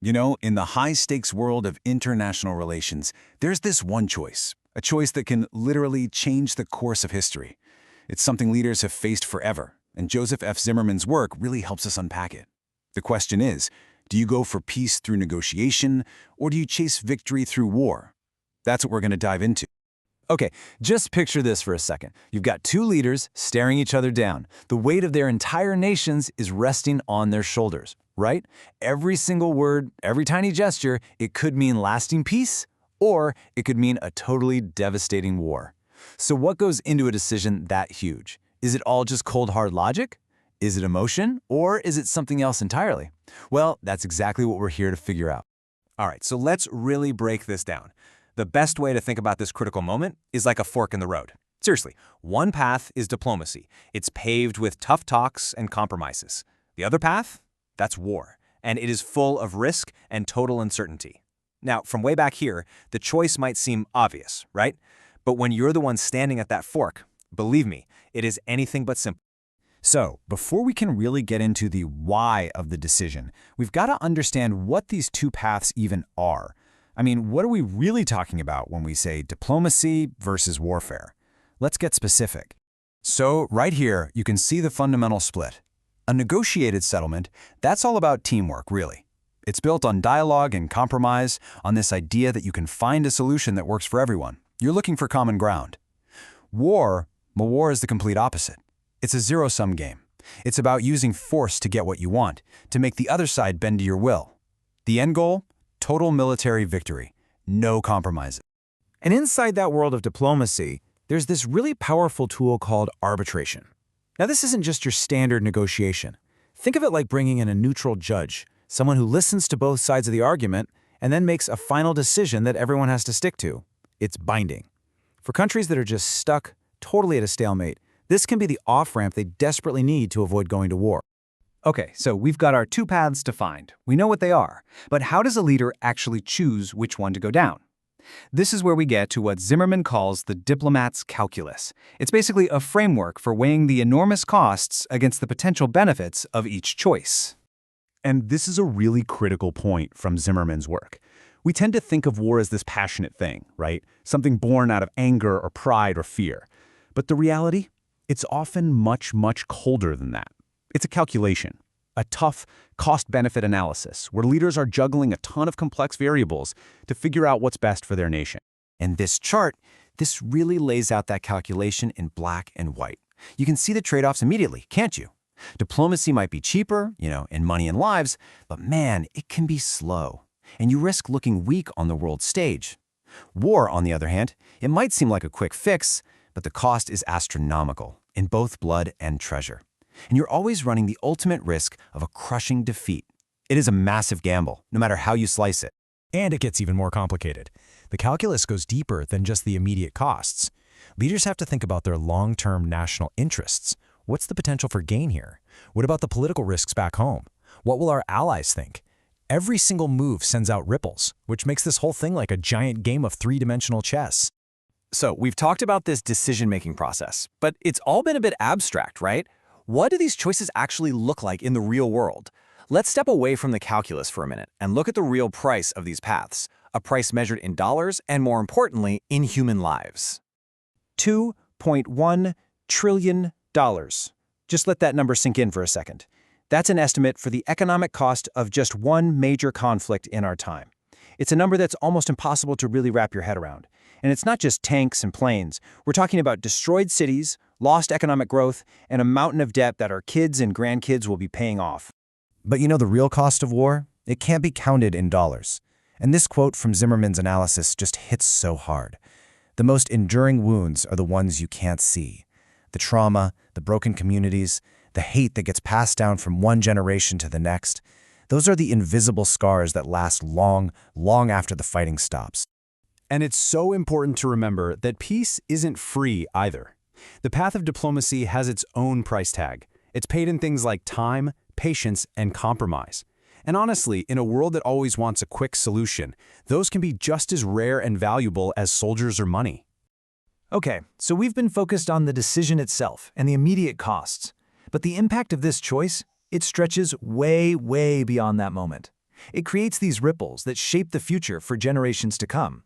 You know, in the high-stakes world of international relations, there's this one choice, a choice that can literally change the course of history. It's something leaders have faced forever, and Joseph F. Zimmerman's work really helps us unpack it. The question is, do you go for peace through negotiation, or do you chase victory through war? That's what we're going to dive into. Okay, just picture this for a second. You've got two leaders staring each other down. The weight of their entire nations is resting on their shoulders, right? Every single word, every tiny gesture, it could mean lasting peace, or it could mean a totally devastating war. So what goes into a decision that huge? Is it all just cold, hard logic? Is it emotion, or is it something else entirely? Well, that's exactly what we're here to figure out. All right, so let's really break this down. The best way to think about this critical moment is like a fork in the road. Seriously, one path is diplomacy. It's paved with tough talks and compromises. The other path? That's war, and it is full of risk and total uncertainty. Now, from way back here, the choice might seem obvious, right? But when you're the one standing at that fork, believe me, it is anything but simple. So, before we can really get into the why of the decision, we've got to understand what these two paths even are. I mean, what are we really talking about when we say diplomacy versus warfare? Let's get specific. So, right here, you can see the fundamental split. A negotiated settlement, that's all about teamwork, really. It's built on dialogue and compromise, on this idea that you can find a solution that works for everyone. You're looking for common ground. War is the complete opposite. It's a zero-sum game. It's about using force to get what you want, to make the other side bend to your will. The end goal? Total military victory. No compromises. And inside that world of diplomacy, there's this really powerful tool called arbitration. Now, this isn't just your standard negotiation. Think of it like bringing in a neutral judge, someone who listens to both sides of the argument and then makes a final decision that everyone has to stick to. It's binding. For countries that are just stuck, totally at a stalemate, this can be the off-ramp they desperately need to avoid going to war. Okay, so we've got our two paths defined. We know what they are, but how does a leader actually choose which one to go down? This is where we get to what Zimmerman calls the diplomat's calculus. It's basically a framework for weighing the enormous costs against the potential benefits of each choice. And this is a really critical point from Zimmerman's work. We tend to think of war as this passionate thing, right? Something born out of anger or pride or fear. But the reality? It's often much, much colder than that. It's a calculation, a tough cost-benefit analysis where leaders are juggling a ton of complex variables to figure out what's best for their nation. And this chart, this really lays out that calculation in black and white. You can see the trade-offs immediately, can't you? Diplomacy might be cheaper, in money and lives, but man, it can be slow. And you risk looking weak on the world stage. War, on the other hand, it might seem like a quick fix, but the cost is astronomical in both blood and treasure. And you're always running the ultimate risk of a crushing defeat. It is a massive gamble, no matter how you slice it. And it gets even more complicated. The calculus goes deeper than just the immediate costs. Leaders have to think about their long-term national interests. What's the potential for gain here? What about the political risks back home? What will our allies think? Every single move sends out ripples, which makes this whole thing like a giant game of three-dimensional chess. So we've talked about this decision-making process, but it's all been a bit abstract, right? What do these choices actually look like in the real world? Let's step away from the calculus for a minute and look at the real price of these paths, a price measured in dollars and, more importantly, in human lives. $2.1 trillion. Just let that number sink in for a second. That's an estimate for the economic cost of just one major conflict in our time. It's a number that's almost impossible to really wrap your head around. And it's not just tanks and planes. We're talking about destroyed cities, lost economic growth, and a mountain of debt that our kids and grandkids will be paying off. But the real cost of war? It can't be counted in dollars. And this quote from Zimmerman's analysis just hits so hard. The most enduring wounds are the ones you can't see. The trauma, the broken communities, the hate that gets passed down from one generation to the next. Those are the invisible scars that last long, long after the fighting stops. And it's so important to remember that peace isn't free either. The path of diplomacy has its own price tag. It's paid in things like time, patience, and compromise. And honestly, in a world that always wants a quick solution, those can be just as rare and valuable as soldiers or money. Okay, so we've been focused on the decision itself and the immediate costs. But the impact of this choice, it stretches way, way beyond that moment. It creates these ripples that shape the future for generations to come.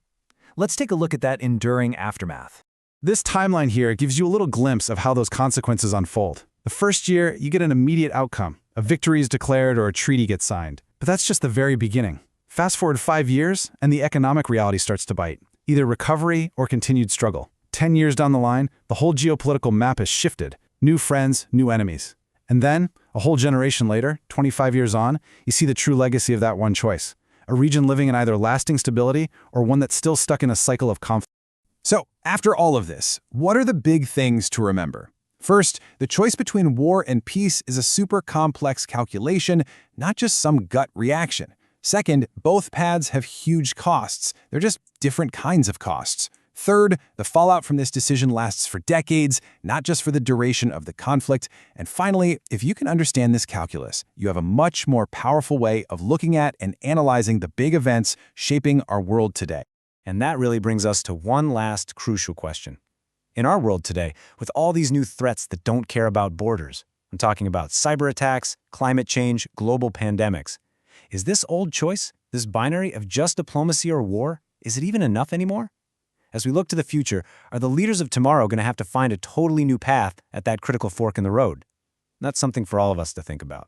Let's take a look at that enduring aftermath. This timeline here gives you a little glimpse of how those consequences unfold. The first year, you get an immediate outcome. A victory is declared or a treaty gets signed. But that's just the very beginning. Fast forward 5 years, and the economic reality starts to bite. Either recovery or continued struggle. 10 years down the line, the whole geopolitical map has shifted. New friends, new enemies. And then, a whole generation later, 25 years on, you see the true legacy of that one choice. A region living in either lasting stability or one that's still stuck in a cycle of conflict. So, after all of this, what are the big things to remember? First, the choice between war and peace is a super complex calculation, not just some gut reaction. Second, both paths have huge costs. They're just different kinds of costs. Third, the fallout from this decision lasts for decades, not just for the duration of the conflict. And finally, if you can understand this calculus, you have a much more powerful way of looking at and analyzing the big events shaping our world today. And that really brings us to one last crucial question. In our world today, with all these new threats that don't care about borders, I'm talking about cyber attacks, climate change, global pandemics, is this old choice, this binary of just diplomacy or war, is it even enough anymore? As we look to the future, are the leaders of tomorrow going to have to find a totally new path at that critical fork in the road? That's something for all of us to think about.